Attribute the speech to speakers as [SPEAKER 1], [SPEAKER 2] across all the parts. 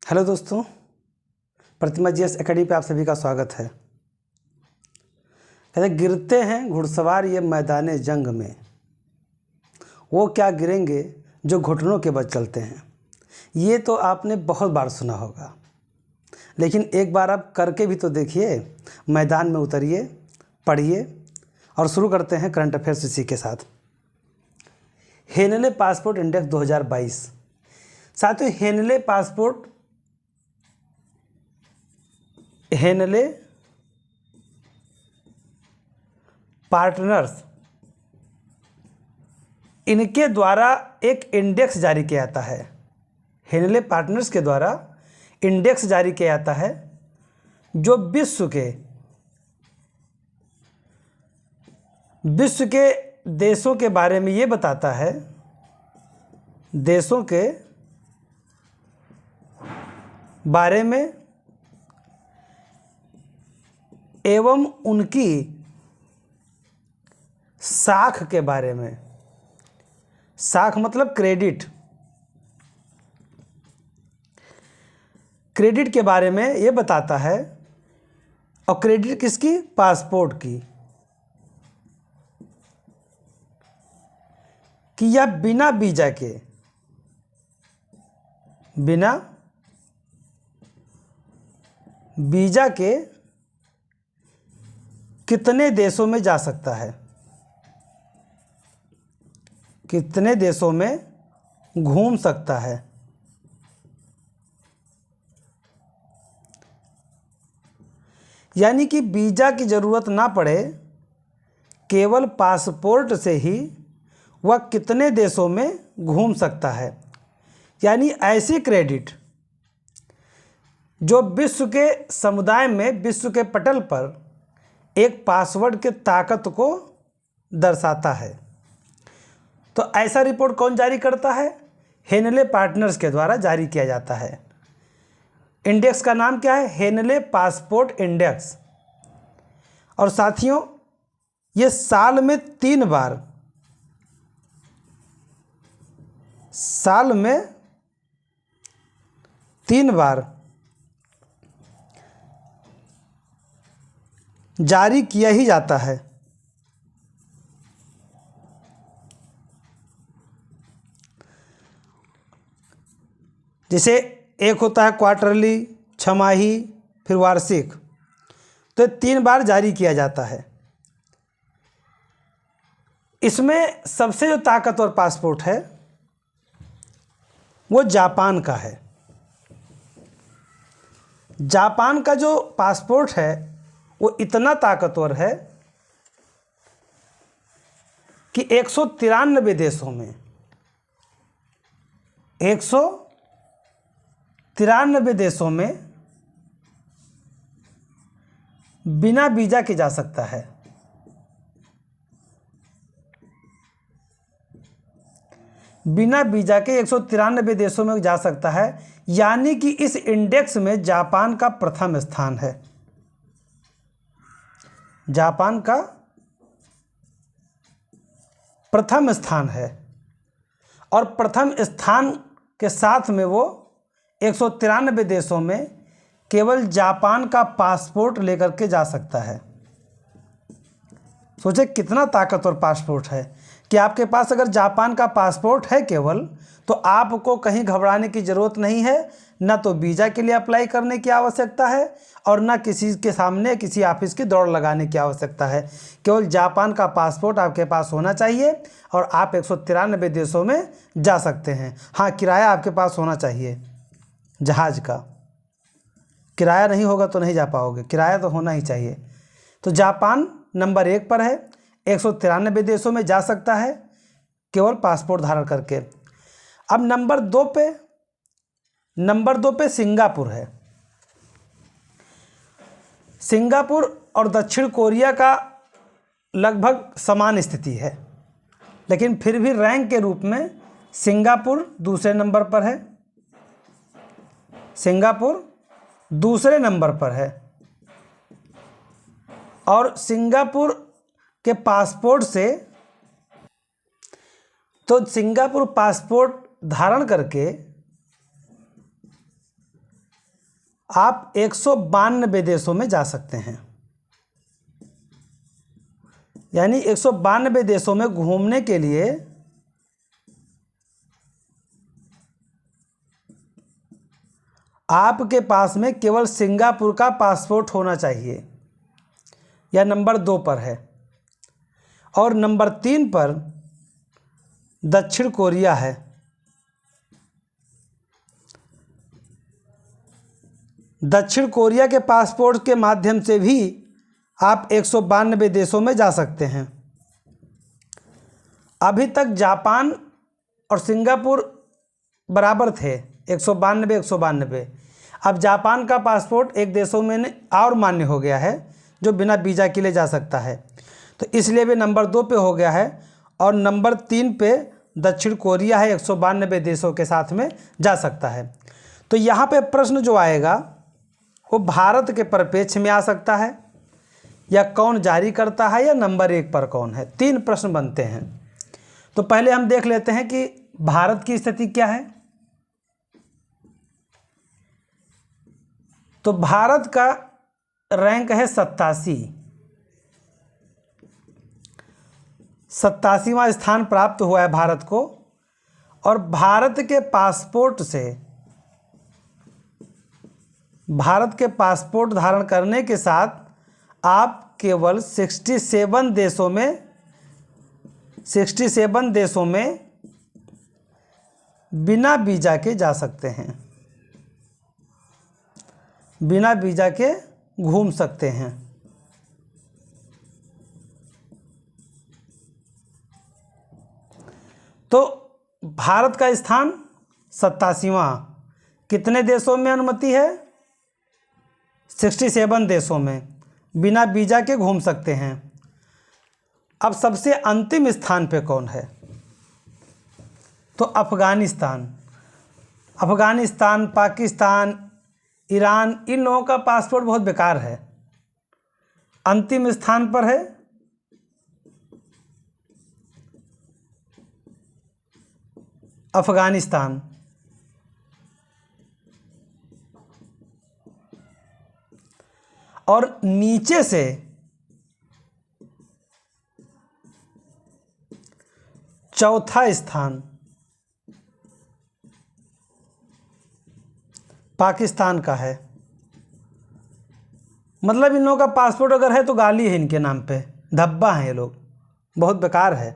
[SPEAKER 1] Hello दोस्तों, प्रतिमा GS academy पे आप सभी का स्वागत है। कहते गिरते हैं घुड़सवार ये मैदान जंग में, वो क्या गिरेंगे जो घुटनों के बल चलते हैं। ये तो आपने बहुत बार सुना होगा, लेकिन एक बार आप करके भी तो देखिए। मैदान में उतरिए, पढ़िए और शुरू करते हैं करंट अफेयर्स इसी के साथ। Henley passport index 2022। साथियों, हेनले पार्टनर्स, इनके द्वारा एक इंडेक्स जारी किया जाता है। हेनले पार्टनर्स के द्वारा इंडेक्स जारी किया जाता है जो विश्व के देशों के बारे में ये बताता है, देशों के बारे में एवं उनकी साख के बारे में। साख मतलब क्रेडिट के बारे में ये बताता है। और क्रेडिट किसकी? पासपोर्ट की। कि यह बिना वीजा के कितने देशों में जा सकता है, कितने देशों में घूम सकता है। यानी कि वीजा की जरूरत ना पड़े, केवल पासपोर्ट से ही वह कितने देशों में घूम सकता है। यानी ऐसी क्रेडिट जो विश्व के समुदाय में, विश्व के पटल पर एक पासवर्ड के ताकत को दर्शाता है। तो ऐसा रिपोर्ट कौन जारी करता है? हेनले पार्टनर्स के द्वारा जारी किया जाता है। इंडेक्स का नाम क्या है? Henley passport index. और साथियों, ये साल में 3 बार जारी किया ही जाता है। जैसे एक होता है क्वार्टरली, छमाही, फिर वार्षिक। तो ये 3 बार जारी किया जाता है। इसमें सबसे जो ताकतवर पासपोर्ट है वो जापान का है। जापान का जो पासपोर्ट है वो इतना ताकतवर है कि 193 देशों में 193 देशों में बिना वीजा के जा सकता है। बिना वीजा के 193 देशों में जा सकता है। यानी कि इस इंडेक्स में जापान का प्रथम स्थान है। जापान का प्रथम स्थान है। और प्रथम स्थान के साथ में वो 193 देशों में केवल जापान का पासपोर्ट लेकर के जा सकता है। सोचे कितना ताकतवर पासपोर्ट है कि आपके पास अगर जापान का पासपोर्ट है केवल, तो आपको कहीं घबराने की ज़रूरत नहीं है। ना तो वीज़ा के लिए अप्लाई करने की आवश्यकता है और ना किसी के सामने किसी ऑफिस की दौड़ लगाने की आवश्यकता है। केवल जापान का पासपोर्ट आपके पास होना चाहिए और आप 193 देशों में जा सकते हैं। हाँ, किराया आपके पास होना चाहिए। जहाज़ का किराया नहीं होगा तो नहीं जा पाओगे, किराया तो होना ही चाहिए। तो जापान नंबर 1 पर है, 193 देशों में जा सकता है केवल पासपोर्ट धारण करके। अब नंबर 2 पे सिंगापुर है। सिंगापुर और दक्षिण कोरिया का लगभग समान स्थिति है, लेकिन फिर भी रैंक के रूप में सिंगापुर दूसरे नंबर पर है। सिंगापुर दूसरे नंबर पर है। और सिंगापुर के पासपोर्ट से, तो सिंगापुर पासपोर्ट धारण करके आप 192 देशों में जा सकते हैं। यानी 192 देशों में घूमने के लिए आपके पास में केवल सिंगापुर का पासपोर्ट होना चाहिए। यह नंबर 2 पर है। और नंबर 3 पर दक्षिण कोरिया है। दक्षिण कोरिया के पासपोर्ट के माध्यम से भी आप 192 देशों में जा सकते हैं। अभी तक जापान और सिंगापुर बराबर थे, 192। अब जापान का पासपोर्ट एक देशों में और मान्य हो गया है जो बिना वीज़ा के लिए जा सकता है, तो इसलिए भी नंबर 2 पे हो गया है। और नंबर 3 पे दक्षिण कोरिया है, 192 देशों के साथ में जा सकता है। तो यहाँ पे प्रश्न जो आएगा वो भारत के परिप्रेक्ष्य में आ सकता है, या कौन जारी करता है, या नंबर 1 पर कौन है। 3 प्रश्न बनते हैं। तो पहले हम देख लेते हैं कि भारत की स्थिति क्या है। तो भारत का रैंक है 87वां स्थान प्राप्त हुआ है भारत को। और भारत के पासपोर्ट धारण करने के साथ आप केवल 67 देशों में बिना वीज़ा के जा सकते हैं, बिना वीज़ा के घूम सकते हैं। तो भारत का स्थान 87वां, कितने देशों में अनुमति है? 67 देशों में बिना वीज़ा के घूम सकते हैं। अब सबसे अंतिम स्थान पे कौन है? तो अफ़गानिस्तान, पाकिस्तान, ईरान, इन लोगों का पासपोर्ट बहुत बेकार है। अंतिम स्थान पर है अफ़गानिस्तान। और नीचे से चौथा स्थान पाकिस्तान का है। मतलब इन लोगों का पासपोर्ट अगर है तो गाली है इनके नाम पे, धब्बा हैं ये लोग, बहुत बेकार है।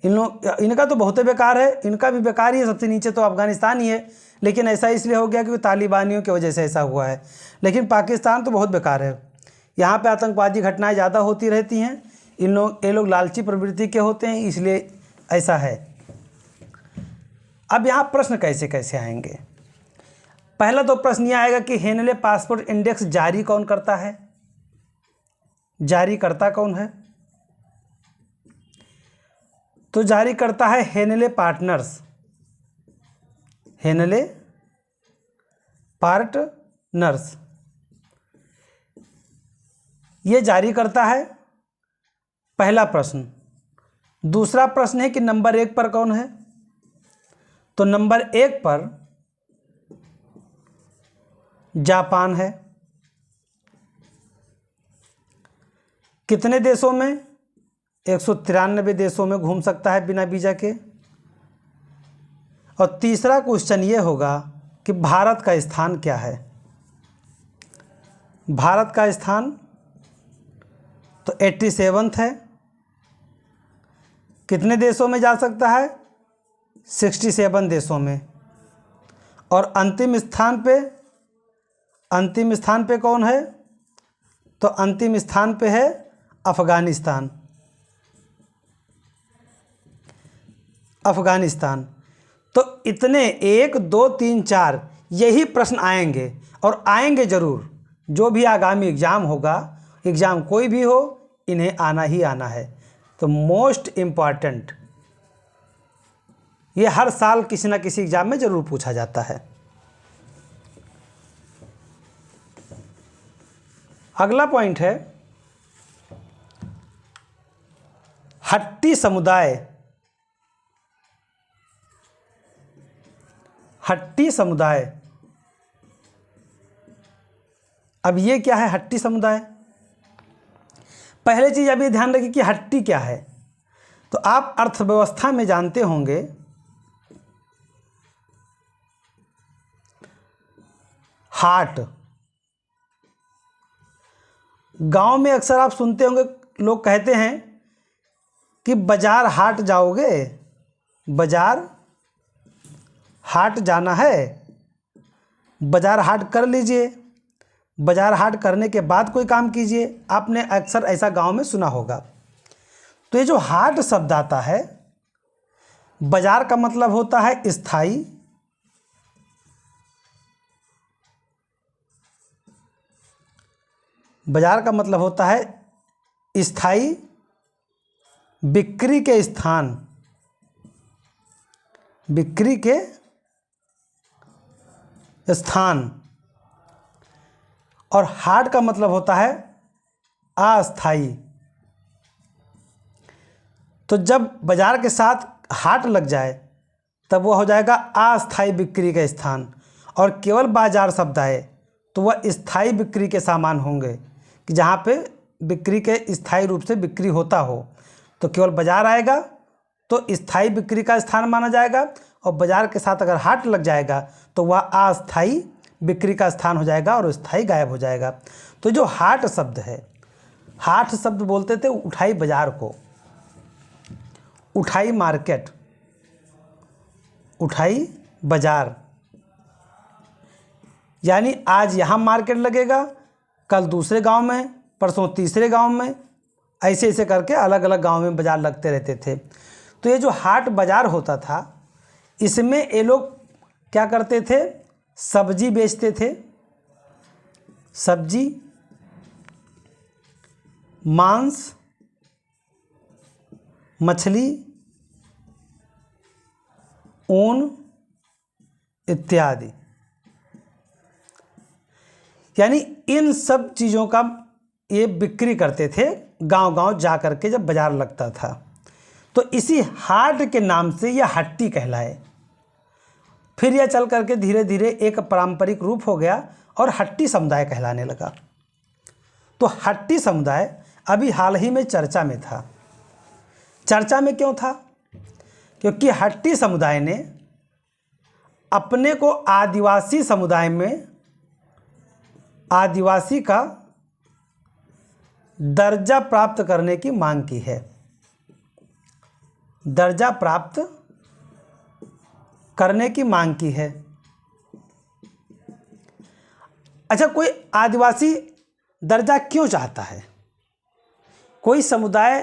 [SPEAKER 1] इनका तो बहुत बेकार है, इनका भी बेकार ही है। सबसे नीचे तो अफ़गानिस्तान ही है, लेकिन ऐसा इसलिए हो गया क्योंकि तालिबानियों की वजह से ऐसा हुआ है। लेकिन पाकिस्तान तो बहुत बेकार है। यहाँ पे आतंकवादी घटनाएं ज़्यादा होती रहती हैं। ये लोग लालची प्रवृत्ति के होते हैं, इसलिए ऐसा है। अब यहाँ प्रश्न कैसे कैसे आएंगे। पहला तो प्रश्न ये आएगा कि हेनले पासपोर्ट इंडेक्स जारी कौन करता है? जारी करता कौन है? तो जारी करता है हेनले पार्टनर्स, हेनले पार्टनर्स ये जारी करता है। पहला प्रश्न। दूसरा प्रश्न है कि नंबर 1 पर कौन है? तो नंबर 1 पर जापान है। कितने देशों में? 193 देशों में घूम सकता है बिना वीज़ा के। और तीसरा क्वेश्चन ये होगा कि भारत का स्थान क्या है? भारत का स्थान तो 87 है। कितने देशों में जा सकता है? 67 देशों में। और अंतिम स्थान पे कौन है? तो अंतिम स्थान पे है अफ़गानिस्तान। तो इतने 1, 2, 3, 4 यही प्रश्न आएंगे, और आएंगे ज़रूर। जो भी आगामी एग्ज़ाम होगा, एग्ज़ाम कोई भी हो, इन्हें आना ही आना है। तो मोस्ट इम्पॉर्टेंट, ये हर साल किसी न किसी एग्ज़ाम में ज़रूर पूछा जाता है। अगला पॉइंट है हट्टी समुदाय। हट्टी समुदाय अब ये क्या है? हट्टी समुदाय। पहले चीज़ अब ये ध्यान रखिए कि हट्टी क्या है। तो आप अर्थव्यवस्था में जानते होंगे हाट। गांव में अक्सर आप सुनते होंगे लोग कहते हैं कि बाजार हाट जाओगे, बाजार हाट जाना है, बाजार हाट कर लीजिए, बाजार हाट करने के बाद कोई काम कीजिए। आपने अक्सर ऐसा गांव में सुना होगा। तो ये जो हाट शब्द आता है, बाजार का मतलब होता है स्थायी, बाजार का मतलब होता है स्थायी बिक्री के स्थान, बिक्री के स्थान। और हाट का मतलब होता है अस्थायी। तो जब बाजार के साथ हाट लग जाए तब वह हो जाएगा अस्थायी बिक्री का स्थान। और केवल बाजार शब्द आए तो वह स्थायी बिक्री के सामान होंगे, कि जहाँ पे बिक्री के स्थायी रूप से बिक्री होता हो। तो केवल बाजार आएगा तो स्थायी बिक्री का स्थान माना जाएगा, और बाजार के साथ अगर हाट लग जाएगा तो वह अस्थायी बिक्री का स्थान हो जाएगा और स्थायी गायब हो जाएगा। तो जो हाट शब्द है, हाट शब्द बोलते थे उठाई बाजार को, उठाई मार्केट, उठाई बाजार। यानी आज यहाँ मार्केट लगेगा, कल दूसरे गांव में, परसों तीसरे गांव में, ऐसे ऐसे करके अलग अलग गांव में बाजार लगते रहते थे। तो ये जो हाट बाजार होता था, इसमें ये लोग क्या करते थे? सब्जी बेचते थे, सब्जी, मांस, मछली, ऊन इत्यादि। यानी इन सब चीज़ों का ये बिक्री करते थे गांव गांव जा कर के जब बाजार लगता था। तो इसी हाट के नाम से यह हट्टी कहलाए। फिर यह चल करके धीरे धीरे एक पारंपरिक रूप हो गया और हट्टी समुदाय कहलाने लगा। तो हट्टी समुदाय अभी हाल ही में चर्चा में था। चर्चा में क्यों था? क्योंकि हट्टी समुदाय ने अपने को आदिवासी समुदाय में आदिवासी का दर्जा प्राप्त करने की मांग की है। दर्जा प्राप्त करने की मांग की है। अच्छा, कोई आदिवासी दर्जा क्यों चाहता है? कोई समुदाय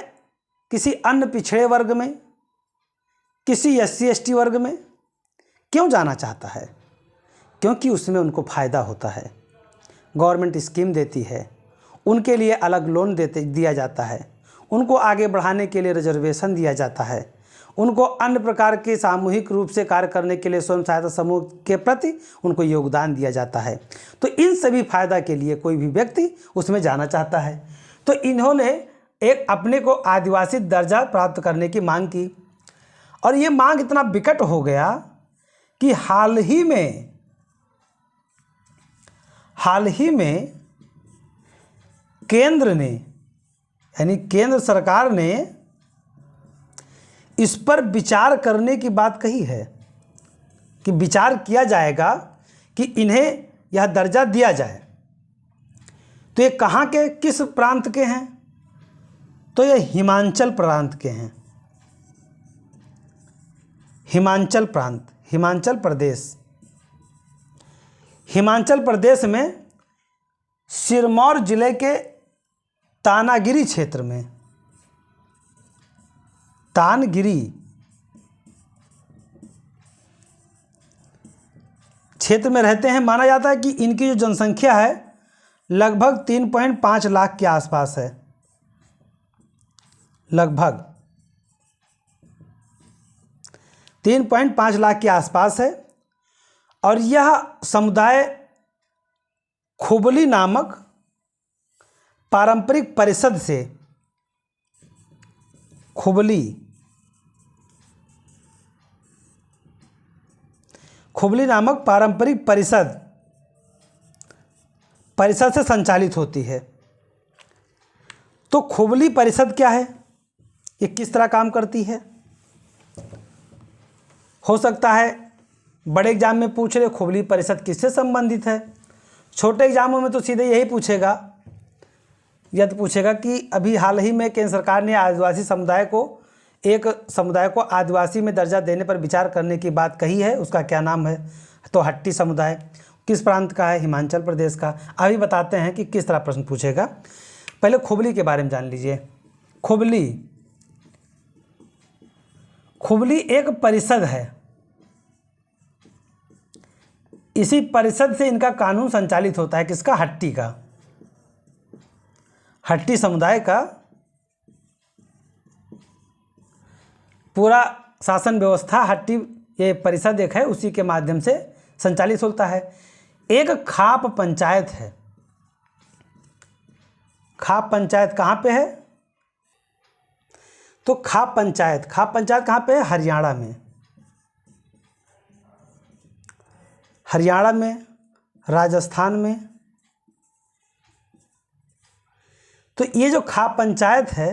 [SPEAKER 1] किसी अन्य पिछड़े वर्ग में, किसी SC/ST वर्ग में क्यों जाना चाहता है? क्योंकि उसमें उनको फ़ायदा होता है, गवर्नमेंट स्कीम देती है, उनके लिए अलग लोन दिया जाता है, उनको आगे बढ़ाने के लिए रिजर्वेशन दिया जाता है, उनको अन्य प्रकार के सामूहिक रूप से कार्य करने के लिए स्वयं सहायता समूह के प्रति उनको योगदान दिया जाता है। तो इन सभी फायदा के लिए कोई भी व्यक्ति उसमें जाना चाहता है। तो इन्होंने एक अपने को आदिवासी दर्जा प्राप्त करने की मांग की, और ये मांग इतना विकट हो गया कि हाल ही में केंद्र ने, यानी केंद्र सरकार ने इस पर विचार करने की बात कही है कि विचार किया जाएगा कि इन्हें यह दर्जा दिया जाए। तो ये कहाँ के, किस प्रांत के हैं? तो ये हिमाचल प्रांत के हैं। हिमाचल प्रांत, हिमाचल प्रदेश। हिमाचल प्रदेश में सिरमौर जिले के तानागिरी क्षेत्र में, तानगिरी क्षेत्र में रहते हैं। माना जाता है कि इनकी जो जनसंख्या है लगभग 3.5 लाख के आसपास है, लगभग 3.5 लाख के आसपास है। और यह समुदाय खुबली नामक पारंपरिक परिषद से, खुबली नामक पारंपरिक परिषद परिषद से संचालित होती है। तो खुबली परिषद क्या है, ये किस तरह काम करती है? हो सकता है बड़े एग्जाम में पूछ रहे खुबली परिषद किससे संबंधित है। छोटे एग्जामों में तो सीधे यही पूछेगा, यह तो पूछेगा कि अभी हाल ही में केंद्र सरकार ने आदिवासी समुदाय को, एक समुदाय को आदिवासी में दर्जा देने पर विचार करने की बात कही है, उसका क्या नाम है? तो हट्टी समुदाय। किस प्रांत का है? हिमाचल प्रदेश का। अभी बताते हैं कि किस तरह प्रश्न पूछेगा। पहले खुबली के बारे में जान लीजिए। खुबली, खुबली एक परिषद है। इसी परिषद से इनका कानून संचालित होता है। किसका? हट्टी का। हट्टी समुदाय का पूरा शासन व्यवस्था हट्टी, ये परिषद एक है, उसी के माध्यम से संचालित होता है। एक खाप पंचायत है। खाप पंचायत कहाँ पे है? तो खाप पंचायत कहाँ पे है? हरियाणा में। हरियाणा में, राजस्थान में। तो ये जो खाप पंचायत है,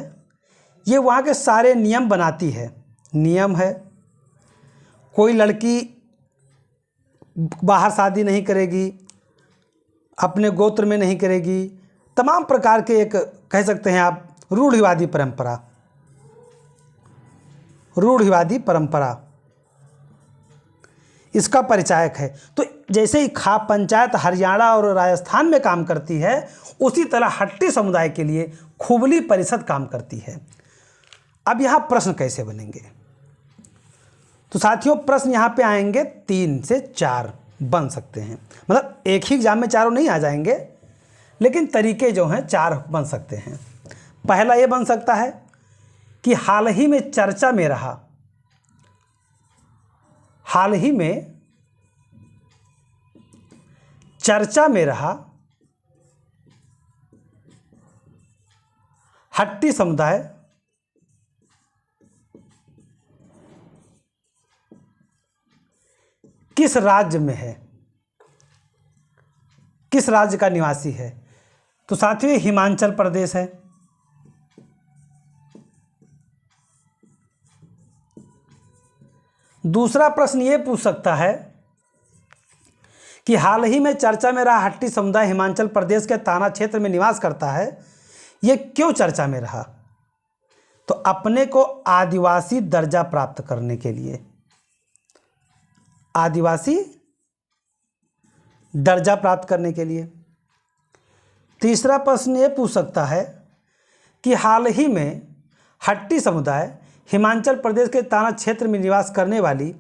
[SPEAKER 1] ये वहाँ के सारे नियम बनाती है। नियम है, कोई लड़की बाहर शादी नहीं करेगी, अपने गोत्र में नहीं करेगी, तमाम प्रकार के, एक कह सकते हैं आप रूढ़िवादी परंपरा, रूढ़िवादी परंपरा इसका परिचायक है। तो जैसे ही खाप पंचायत हरियाणा और राजस्थान में काम करती है, उसी तरह हट्टी समुदाय के लिए खुबली परिषद काम करती है। अब यहाँ प्रश्न कैसे बनेंगे? तो साथियों प्रश्न यहाँ पे आएंगे 3 से 4 बन सकते हैं। मतलब एक ही एग्जाम में चारों नहीं आ जाएंगे, लेकिन तरीके जो हैं 4 बन सकते हैं। पहला ये बन सकता है कि हाल ही में चर्चा में रहा, हाल ही में चर्चा में रहा हट्टी समुदाय किस राज्य में है, किस राज्य का निवासी है? तो साथियों हिमाचल प्रदेश है। दूसरा प्रश्न ये पूछ सकता है कि हाल ही में चर्चा में रहा हट्टी समुदाय हिमाचल प्रदेश के ताना क्षेत्र में निवास करता है, ये क्यों चर्चा में रहा? तो अपने को आदिवासी दर्जा प्राप्त करने के लिए, आदिवासी दर्जा प्राप्त करने के लिए। तीसरा प्रश्न ये पूछ सकता है कि हाल ही में हट्टी समुदाय हिमाचल प्रदेश के ताना क्षेत्र में निवास करने वाली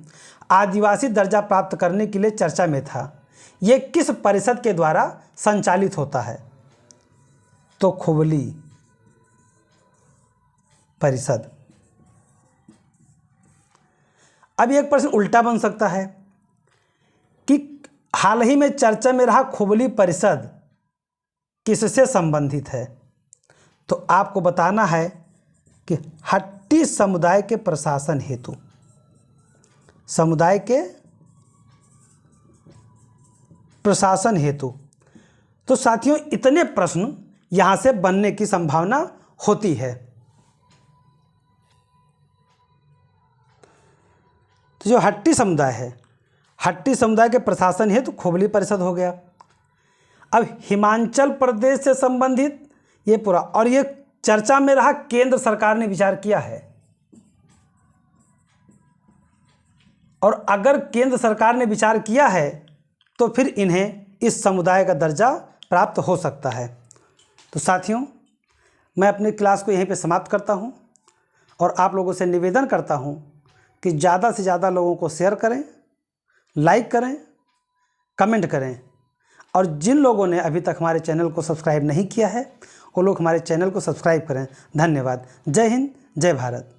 [SPEAKER 1] आदिवासी दर्जा प्राप्त करने के लिए चर्चा में था, ये किस परिषद के द्वारा संचालित होता है? तो खुबली परिषद। अब एक प्रश्न उल्टा बन सकता है कि हाल ही में चर्चा में रहा खुबली परिषद किससे संबंधित है? तो आपको बताना है कि हट्टी समुदाय के प्रशासन हेतु, समुदाय के प्रशासन हेतु। तो साथियों इतने प्रश्न यहाँ से बनने की संभावना होती है। तो जो हट्टी समुदाय है, हट्टी समुदाय के प्रशासन हेतु खुबली परिषद हो गया। अब हिमाचल प्रदेश से संबंधित ये पूरा, और ये चर्चा में रहा, केंद्र सरकार ने विचार किया है। और अगर केंद्र सरकार ने विचार किया है तो फिर इन्हें इस समुदाय का दर्जा प्राप्त हो सकता है। तो साथियों मैं अपनी क्लास को यहीं पे समाप्त करता हूं और आप लोगों से निवेदन करता हूं कि ज़्यादा से ज़्यादा लोगों को शेयर करें, लाइक करें, कमेंट करें, और जिन लोगों ने अभी तक हमारे चैनल को सब्सक्राइब नहीं किया है वो लोग हमारे चैनल को सब्सक्राइब करें। धन्यवाद। जय हिंद, जय भारत।